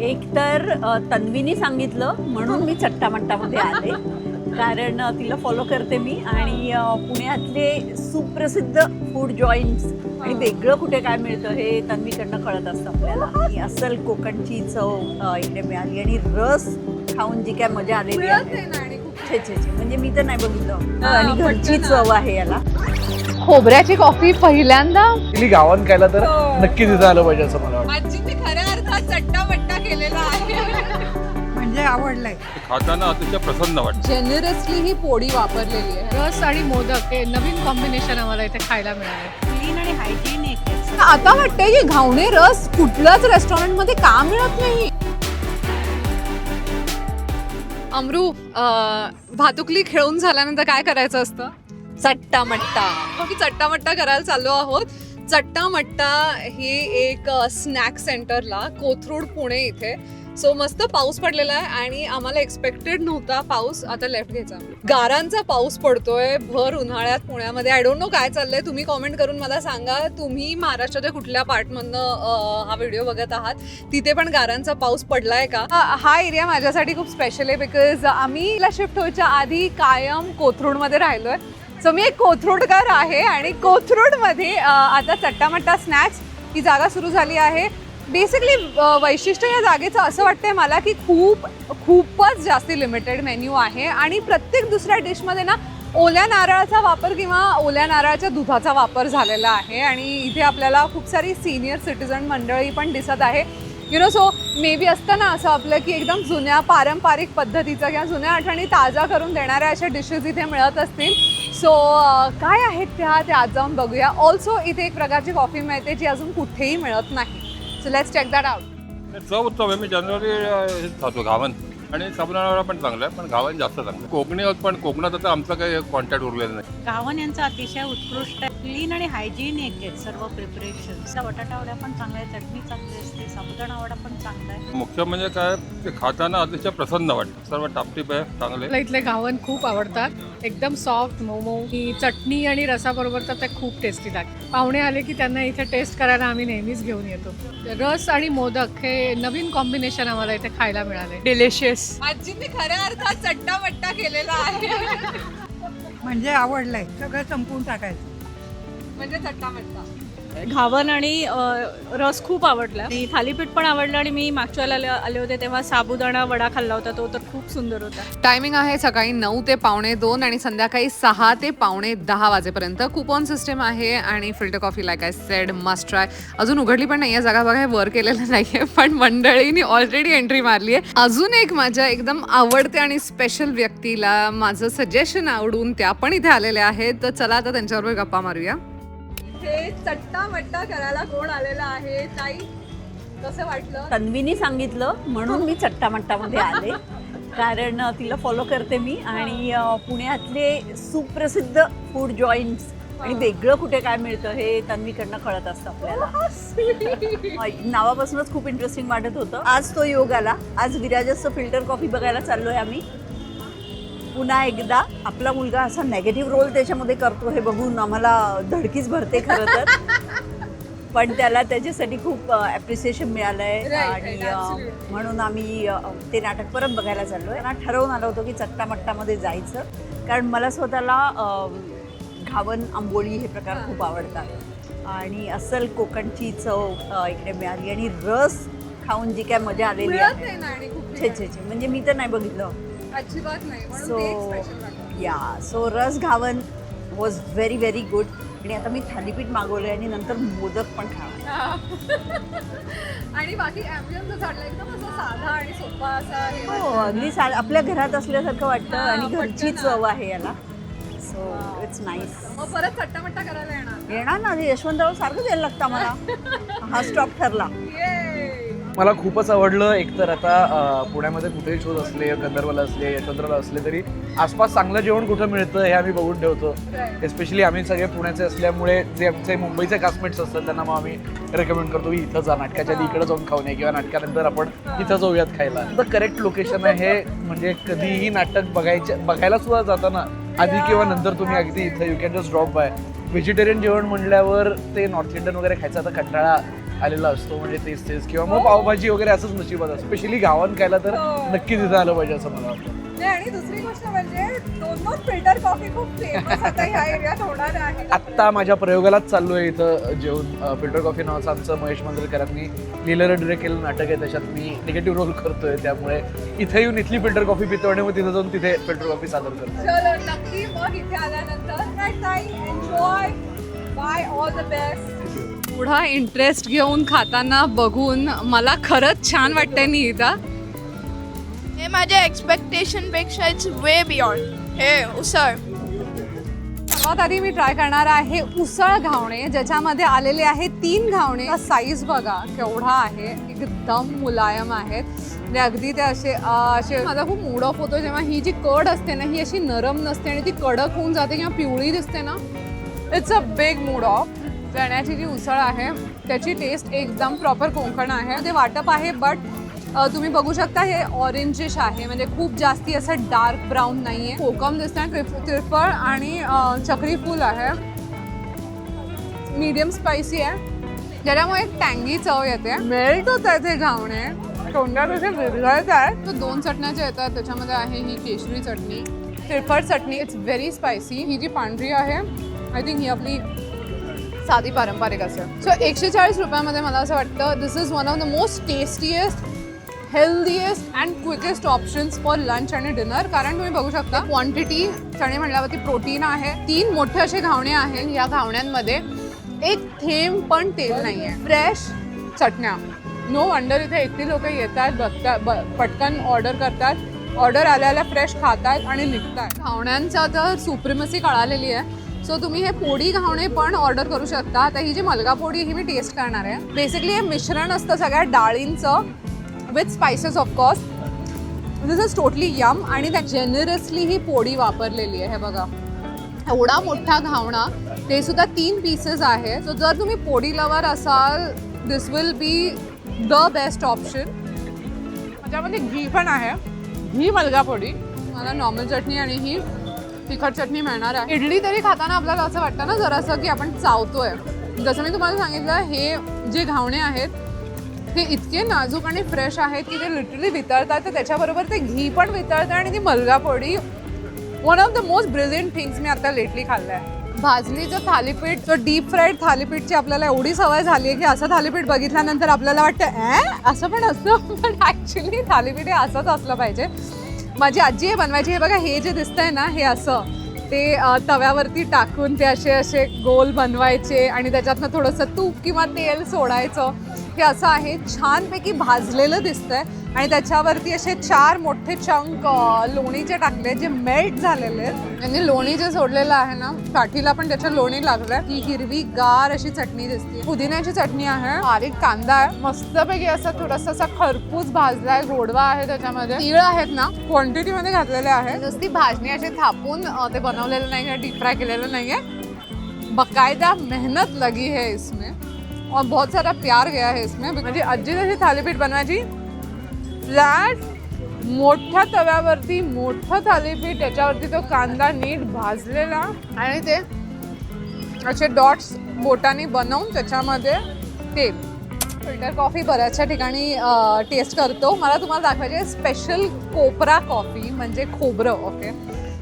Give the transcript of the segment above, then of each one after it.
एक तर तन्वीनी सांगितलं म्हणून मी चट्टामट्टामध्ये आले, कारण तिला फॉलो करते मी आणि पुण्यातले सुप्रसिद्ध फूड जॉईंट्स आणि वेगळं कुठे काय मिळतं हे तन्वीकडनं कळत असतं आपल्याला. आणि अस्सल कोकणची चव इकडे मिळाली आणि रस खाऊन जी काय मजा आलेली आहे, छे छे छे, म्हणजे मी तर नाही बघितलं. आणि घरची चव आहे याला. खोबऱ्याची कॉफी पहिल्यांदा गावात खायला तर नक्की तिथं आलं पाहिजे असं मला वाटतं. आजीने खऱ्या अर्थात चट्टामट्टा केलेला आहे. म्हणजे आवडलंय. खाताना अतिशय प्रसन्न वाटतं. जेनरसली ही पोळी वापरलेली आहे. रस आणि मोदक हे नवीन कॉम्बिनेशन आम्हाला इथे खायला मिळालं. क्लीन आणि हायजीनिक. आता वाटतंय की घावणे रस कुठल्याच रेस्टॉरंट मध्ये का मिळत नाही. अमरू, भातुकली खेळून झाल्यानंतर काय करायचं असतं? चट्टामट्टा. की चट्टामट्टा करायला चाललो आहोत. चट्टामट्टा हे एक स्नॅक सेंटरला कोथरूड पुणे इथे. सो मस्त पाऊस पडलेला आहे आणि आम्हाला एक्सपेक्टेड नव्हता पाऊस. आता लेफ्ट घ्यायचा. गारांचा पाऊस पडतोय भर उन्हाळ्यात पुण्यामध्ये. आय डोंट नो काय चाललंय. तुम्ही कॉमेंट करून मला सांगा, तुम्ही महाराष्ट्राच्या कुठल्या पार्टमधनं हा व्हिडिओ बघत आहात, तिथे पण गारांचा पाऊस पडलाय का? हा एरिया माझ्यासाठी खूप स्पेशल आहे बिकॉज आम्ही शिफ्ट व्हायच्या आधी कायम कोथरूडमध्ये राहिलोय. सो मी एक कोथरूडकर आहे आणि कोथरूडमध्ये आता चट्टामट्टा स्नॅक्स ही जागा सुरू झाली आहे. बेसिकली वैशिष्ट्य या जागेचं असं वाटतंय मला की खूपच जास्ती लिमिटेड मेन्यू आहे आणि प्रत्येक दुसऱ्या डिशमध्ये ना ओल्या नारळाचा वापर किंवा ओल्या नारळाच्या दुधाचा वापर झालेला आहे. आणि इथे आपल्याला खूप सारी सिनियर सिटीजन मंडळी पण दिसत आहे. सो मे बी असतं ना असं आपलं की एकदम जुन्या पारंपरिक पद्धतीचं किंवा जुन्या आठवणी ताजा करून देणाऱ्या अशा डिशेस इथे मिळत असतील. सो काय आहेत त्या आज जाऊन बघूया. ऑल्सो इथे एक प्रकारची कॉफी मिळते जी अजून कुठेही मिळत नाही. So let's check that out. चव उत्सव आहे. मी जनरली खातो घावन आणि साबुदाणा पण चांगलं आहे, पण घावन जास्त चांगलं आहे. कोकणी पण कोकणात आता आमचं काही कॉन्टॅक्ट उरलेलं नाही. गावन यांचं अतिशय उत्कृष्ट आहे. क्लीन आणि हायजीनिक आहेत सर्व प्रिपरेशन. बटाटा वडा पण चांगला आहे, चटणी चांगली असते, साबुदाणा वडा पण चांगला आहे. मुख्य म्हणजे काय, ते खाताना अतिशय प्रसन्न वाटतं. सर्व टापटीप आहे, चांगले. मला इथले घावन खूप आवडतात. एकदम सॉफ्ट मोमो. ही चटणी आणि रसाबरोबर तर ते खूप टेस्टी लागते. पाहुणे आले की त्यांना इथे टेस्ट करायला आम्ही नेहमीच घेऊन येतो. रस आणि मोदक हे नवीन कॉम्बिनेशन आम्हाला इथे खायला मिळाले. डिलिशियस. आजीने खऱ्या अर्थात चट्टामट्टा केलेला आहे. म्हणजे आवडलंय. सगळं संपवून टाकायचं. म्हणजे चट्टामट्टा. घावन आणि रस खूप आवडला आणि थालीपीठ पण आवडलं. आणि मी मागच्या वेळेला आले होते तेव्हा साबुदाणा वडा खाल्ला होता, तो तर खूप सुंदर होता. टायमिंग आहे सकाळी 9 ते 9:45 आणि संध्याकाळी 6 ते 10:45 वाजेपर्यंत. कुपन सिस्टम आहे आणि filter coffee like I said must try. अजून उघडली पण नाही आहे जागा, बघा वर केलेलं नाहीये, पण मंडळींनी ऑलरेडी एंट्री मारली आहे. अजून एक माझ्या एकदम आवडते आणि स्पेशल व्यक्तीला माझं सजेशन आवडून त्या पण इथे आलेल्या आहेत. तर चला आता त्यांच्याबरोबर गप्पा मारूया. हे चट्टामट्टा करायला कोण आलेला आहे ताई, कसं वाटलं? तन्वीनी सांगितलं म्हणून मी चट्टामट्टामध्ये आले, कारण तिला फॉलो करते मी आणि पुण्यातले सुप्रसिद्ध फूड जॉईंट्स आणि वेगळं कुठे काय मिळतं हे तन्वीकडनं कळत असतं आपल्याला. नावापासूनच खूप इंटरेस्टिंग वाटत होतं. आज तो योग आला. आज विराजचं फिल्टर कॉफी बघायला चाललोय आम्ही. पुन्हा एकदा आपला मुलगा असा नेगेटिव्ह रोल त्याच्यामध्ये करतो हे बघून आम्हाला धडकीच भरते खरं तर. पण त्याला त्याच्यासाठी खूप ॲप्रिसिएशन मिळालं आहे आणि म्हणून आम्ही ते नाटक परत बघायला चाललो आहे. ठरवून आलो होतो की चट्टामट्टामध्ये जायचं, कारण मला स्वतःला घावन आंबोळी हे प्रकार खूप आवडतात आणि अस्सल कोकणची चव इकडे मिळाली आणि रस खाऊन जी काय मजा आलेली आहे, छे छे छे, म्हणजे मी तर नाही बघितलं अजिबात नाही. सो रस घावन वॉज व्हेरी व्हेरी गुड. आणि आता मी थालीपीठ मागवलं आणि नंतर मोदक पण खाणार. आणि बाकी ॲम्बियन्स झाडला एकदम असा साधा आणि सोपा असा. हो, अगदी आपल्या घरात असल्यासारखं वाटतं आणि घरची चव आहे याला. So it's nice. मग परत चट्टामट्टा करायला येणार ना, यशवंतराव सारखंच यायला लागतं आम्हाला. हा स्टॉप ठरला. मला खूपच आवडलं. एकतर आता पुण्यामध्ये कुठेही शोध असले, गंधर्वला असले, यशवंतरावला असले तरी आसपास चांगलं जेवण कुठं मिळतं हे आम्ही बघून ठेवतो. एस्पेशली आम्ही सगळे पुण्याचे असल्यामुळे जे आमचे मुंबईचे क्लासमेट्स असतात त्यांना मग आम्ही रेकमेंड करतो की इथं जा, नाटकाच्या आधी इकडे जाऊन खाऊ नये किंवा नाटकानंतर आपण इथं जाऊयात खायला. तर करेक्ट लोकेशन आहे हे. म्हणजे कधीही नाटक बघायला सुद्धा जाताना आधी किंवा नंतर तुम्ही अगदी इथं you can just drop by. Vegetarian जेवण म्हणल्यावर ते नॉर्थ इंडियन वगैरे खायचं आता कंटाळा आलेला असतो, म्हणजे तेच किंवा मग पावभाजी वगैरे असंच नशिबात असतं. स्पेशली गावात खायला तर नक्की तिथं आलं पाहिजे असं मला वाटतं. आणि दुसरी गोष्ट म्हणजे दोन फिल्टर कॉफी खूप फेमस आता ह्या एरियात होणार आहे. आत्ता माझ्या प्रयोगालाच चाललो आहे इथं जेवून. फिल्टर कॉफी नावाचं आमचं महेश मांजरेकरांनी लिहिलेलं डिरेक्ट केलेलं नाटक आहे, त्याच्यात मी निगेटिव्ह रोल करतोय. त्यामुळे इथे येऊन इथली फिल्टर कॉफी पितो आणि मग तिथं जाऊन तिथे फिल्टर कॉफी सादर करतो. चलो नक्की मग इथे आल्यानंतर enjoy, bye, all the best. थोडा इंटरेस्ट घेऊन खाताना बघून मला खरंच छान वाटतंय निहिता. हे माझ्या एक्सपेक्टेशन पेक्षा इट्स वे बियॉन्ड. हे उसळ सर्वात आधी मी ट्राय करणार आहे उसळ घावणे, ज्याच्यामध्ये आलेले आहे 3 घावणे. साईज बघा केवढा आहे, एकदम मुलायम आहेत. म्हणजे अगदी ते असे माझा खूप मूड ऑफ होतो जेव्हा ही जी कड असते ना ही अशी नरम नसते आणि ती कडक होऊन जाते किंवा पिवळी दिसते ना. It's a big mood off. चण्याची जी उसळ आहे त्याची टेस्ट एकदम प्रॉपर कोकण आहे. ते वाटप आहे बट तुम्ही बघू शकता हे ऑरेंजिश आहे, म्हणजे खूप जास्ती असं डार्क ब्राऊन नाही आहे. कोकम दिसतं, त्रिफळ आणि चक्री फूल आहे. मीडियम स्पायसी आहे, ज्याच्यामुळे एक टँगी चव येते. मेल्ट होत आहे ते घावणे, तोंडात असे विरघळत आहेत. तर 2 चटण्या ज्या येतात त्याच्यामध्ये आहे ही केशरी चटणी, त्रिफळ चटणी. It's very spicy. ही जी पांढरी आहे आय थिंक ही आपली साधी पारंपरिक असेल. सो 140 रुपयामध्ये मला असं वाटतं this is one of the most tastiest, healthiest and quickest options for lunch आणि डिनर. कारण तुम्ही बघू शकता क्वांटिटी चणे म्हटल्यावरती प्रोटीन आहे. 3 मोठे असे घावणे आहेत. या घावण्यांमध्ये एक थेंब पण तेल नाही आहे. फ्रेश चटण्या. नो वंडर इथे एकटी लोक येतात, बघतात, पटकन ऑर्डर करतात, ऑर्डर आल्याला फ्रेश खातात आणि निघतात. घावण्यांचा तर सुप्रिमसी कळालेली आहे. सो तुम्ही हे पोडी घावणे पण ऑर्डर करू शकता. आता ही जी मलगा पोडी ही मी टेस्ट करणार आहे. बेसिकली हे मिश्रण असतं सगळ्या डाळींचं with spices of course. This is totally yum. आणि त्या जेनरसली ही पोडी वापरलेली आहे. हे बघा एवढा मोठा घावणा, ते सुद्धा 3 पीसेस आहे. सो जर तुम्ही पोडी लवर असाल this will be the best option. त्याच्यामध्ये घी पण आहे, घी मलगा पोडी. मला नॉर्मल चटणी आणि ही तिखट चटणी मिळणार आहे. इडली तरी खाताना आपल्याला असं वाटतं ना जरासं की आपण चावतोय. जसं मी तुम्हाला सांगितलं हे जे घावणे आहेत ते इतके नाजूक आणि फ्रेश आहेत की ते लिटरली वितळतात. तर त्याच्याबरोबर ते घी पण वितळतं आणि ती milagai podi one of the most brilliant things मी आता लेटली खाल्लं आहे. भाजणीचं थालीपीठ, जो डीप फ्राईड थालीपीठची आपल्याला एवढी सवय झाली आहे की असं थालीपीठ बघितल्यानंतर आपल्याला वाटतं असं पण असतं, पण ॲक्च्युली थालीपीठ हे असंच असलं पाहिजे. माझी आजी हे बनवायची. हे बघा हे जे दिसतंय ना हे असं ते तव्यावरती टाकून ते असे गोल बनवायचे आणि त्याच्यातनं थोडंसं तूप किंवा तेल सोडायचं. हे असं आहे, छानपैकी भाजलेलं दिसतंय आणि त्याच्यावरती असे 4 मोठे चंक लोणीचे टाकले जे मेल्ट झालेले आहेत. आणि लोणी जे सोडलेलं आहे ना काठीला पण त्याच्या लोणी लागलंय. ही हिरवी गार अशी चटणी दिसते, पुदिन्याची चटणी आहे, बारीक कांदा आहे, मस्तपैकी असं थोडंसं असा खरपूस भाजलाय, गोडवा आहे त्याच्यामध्ये. तीळ आहेत ना क्वांटिटीमध्ये घातलेले आहे. नुसती भाजणी अशी थापून ते बनवलेलं नाही आहे, डीप फ्राय केलेलं नाही आहे. बाकायदा मेहनत लगी है इसमें और बहुत सारा प्यार गया है इसमें. म्हणजे आजी जशी थालीपीठ बनवायची, फ्लॅट मोठ्या तव्यावरती मोठं थालीपीठ, त्याच्यावरती तो कांदा नीट भाजलेला आणि ते असे डॉट्स बोटाने बनवून त्याच्यामध्ये तेल. फिल्टर कॉफी बऱ्याचशा ठिकाणी टेस्ट करतो. मला तुम्हाला दाखवायचे स्पेशल कोपरा कॉफी म्हणजे खोबरं. ओके,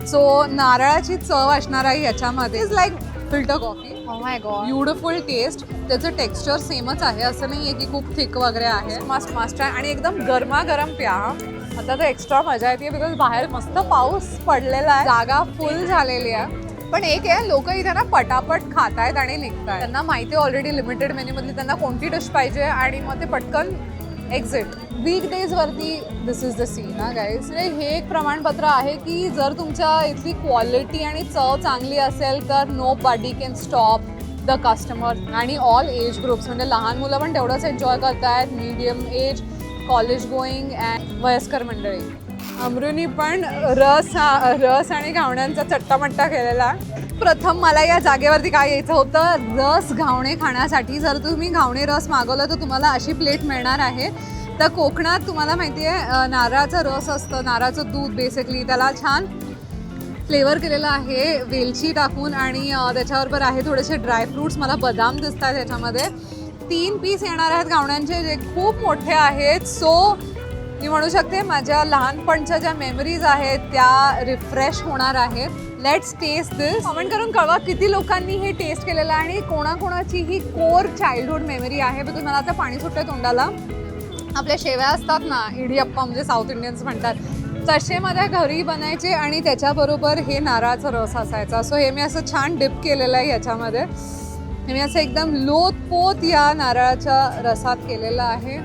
सो नारळाची चव असणार आहे याच्यामध्ये. Is like filter coffee. Oh my god, beautiful taste. त्याचं टेक्स्चर सेमच आहे, असं नाही आहे की खूप थिक वगैरे आहे. मस्त आहे आणि एकदम गरमागरम प्या. आता तर एक्स्ट्रा मजा येते बिकॉज बाहेर मस्त पाऊस पडलेला आहे, जागा फुल झालेली आहे. पण एक आहे, लोक इथे ना पटापट खात आहेत आणि निघतायत. त्यांना माहिती आहे ऑलरेडी लिमिटेड मेन्यूमधली त्यांना कोणती डिश पाहिजे आणि मग ते पटकन एक्झिट. वीकडेजवरती दिस इज द सीन ना गाईज. हे एक प्रमाणपत्र आहे की जर तुमच्या इथली क्वालिटी आणि चव चांगली असेल तर nobody can stop the customer. आणि ऑल एज ग्रुप्स, म्हणजे लहान मुलं पण तेवढंच एन्जॉय करतायत, medium age, college going and वयस्कर मंडळी. अमरूनी पण रस आणि घावण्यांचा चट्टामट्टा केलेला. प्रथम मला या जागेवरती काय यायचं होतं, रस घावणे खाण्यासाठी. जर तुम्ही घावणे रस मागवलं तर तुम्हाला अशी प्लेट मिळणार आहे. तर कोकणात तुम्हाला माहिती आहे नारळाचा रस असतं, नारळाचं दूध बेसिकली, त्याला छान फ्लेवर केलेलं आहे वेलची टाकून आणि त्याच्याबरोबर आहे थोडेसे ड्रायफ्रूट्स. मला बदाम दिसत आहेत त्याच्यामध्ये. 3 पीस येणार आहेत घावण्यांचे जे खूप मोठे आहेत. सो मी म्हणू शकते माझ्या लहानपणच्या ज्या मेमरीज आहेत त्या रिफ्रेश होणार आहेत. Let's taste this. कमेंट करून कळवा किती लोकांनी हे टेस्ट केलेलं आहे आणि कोणाकोणाची ही कोर चाइल्डहुड मेमरी आहे. बिकॉज मला आता पाणी सुटतं तोंडाला. आपल्या शेव्या असतात ना, इडियप्पा म्हणजे साऊथ इंडियन्स म्हणतात, तसे माझ्या घरी बनायचे आणि त्याच्याबरोबर हे नारळाचा रस असायचा. सो हे मी असं छान डिप केलेलं आहे याच्यामध्ये. हे मी असं एकदम लोतपोत या नारळाच्या रसात केलेलं आहे.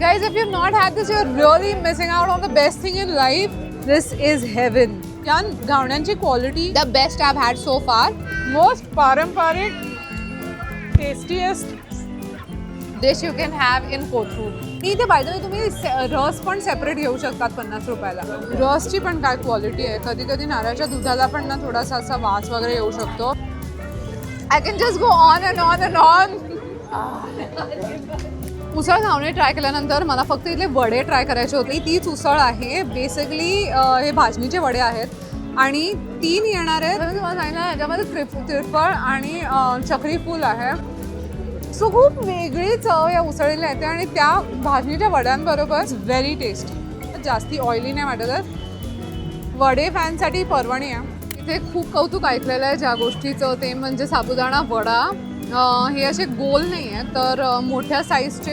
Guys, if you've not had this, you're really missing out on the best thing in life. This is heaven. या घावण्यांची quality the best I have had so far. Most पारंपरिक tastiest dish you can have in Kothrud. इथे by the way तुम्ही रस पण separate घेऊ शकतात 50 रुपयाला. रसची पण काय क्वालिटी आहे. कधी कधी नारळाच्या दुधाला पण ना थोडासा असा वास वगैरे येऊ शकतो. I can just go on and on and on. उसळ घावणे ट्राय केल्यानंतर मला फक्त इथले वडे ट्राय करायचे होते. तीच उसळ आहे. बेसिकली हे भाजणीचे वडे आहेत आणि 3 येणार आहेत. तुम्हाला सांगितलं याच्यामध्ये त्रिफळ आणि चक्री फूल आहे. सो खूप वेगळी चव या उसळीला येते आणि त्या भाजणीच्या वड्यांबरोबर व्हेरी टेस्टी. जास्ती ऑइली नाही वाटत. वडे फॅनसाठी पर्वणी आहे. इथे खूप कौतुक ऐकलेलं आहे ज्या गोष्टीचं, ते म्हणजे साबुदाणा वडा. हे असे गोल नाही आहेत तर मोठ्या साईजचे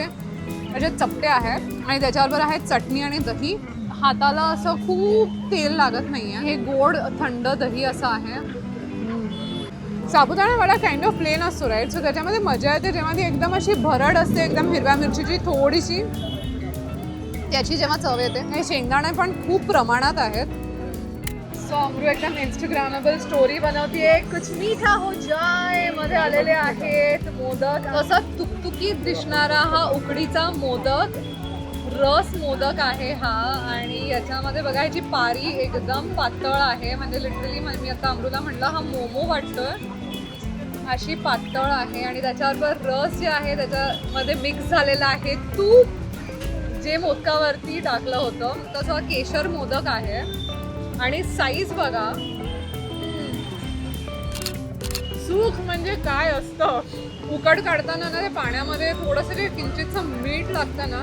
असे चपटे आहेत आणि त्याच्याबरोबर आहेत चटणी आणि दही. हाताला असं खूप तेल लागत नाही आहे. हे गोड थंड दही असं आहे. Sabudana vada kind of plain असतो राईट. सो त्याच्यामध्ये मजा येते जेव्हा ती एकदम अशी भरड असते, एकदम हिरव्या मिरचीची थोडीशी, त्याची जेव्हा चव येते. हे शेंगदाणे पण खूप प्रमाणात आहेत. सो अमरू एकदम इंस्टाग्रामेबल स्टोरी बनवतीये. कुछ मीठा हो जाय मध्ये आलेले आहेत मोदक. असा तुकतुकीत दिसणारा हा उकडीचा मोदक, रस मोदक आहे हा. आणि याच्यामध्ये बघा याची पारी एकदम पातळ आहे. म्हणजे लिटरली मी आता अमरूला म्हटलं हा मोमो वाटतोय, अशी पातळ आहे. आणि त्याच्याबरोबर रस जे आहे त्याच्यामध्ये मिक्स झालेला आहे तूप जे मोदकावरती टाकलं होतं. तसं केशर मोदक आहे. आणि साईज बघा. सुख म्हणजे काय असतं. उकड काढताना ना ते पाण्यामध्ये थोडंसं जे किंचितचं मीठ लागतं ना,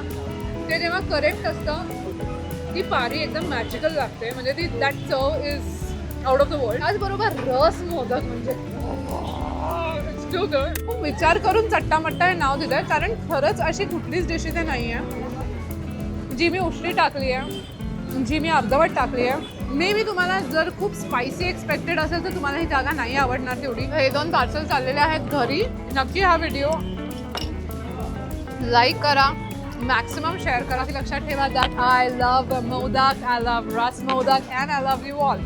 ते जेव्हा करेक्ट असतं ती पारी एकदम मॅजिकल लागते. म्हणजे ती दॅट चव is out of the world. त्याचबरोबर रस मोदक म्हणजे खूप विचार करून चट्टामट्टा हे नाव दिलं आहे. कारण खरंच अशी कुठलीच डिश इथे नाही आहे जी मी उष्टी टाकली आहे, जी मी अर्धवट टाकली आहे. मे बी तुम्हाला जर खूप स्पायसी एक्सपेक्टेड असेल तर तुम्हाला ही जागा नाही आवडणार तेवढी. हे 2 पार्सल चाललेले आहेत घरी. नक्की हा व्हिडिओ लाईक करा, मॅक्सिमम शेअर करा. ती लक्षात ठेवा that I love modak, I love ras modak and I love you all.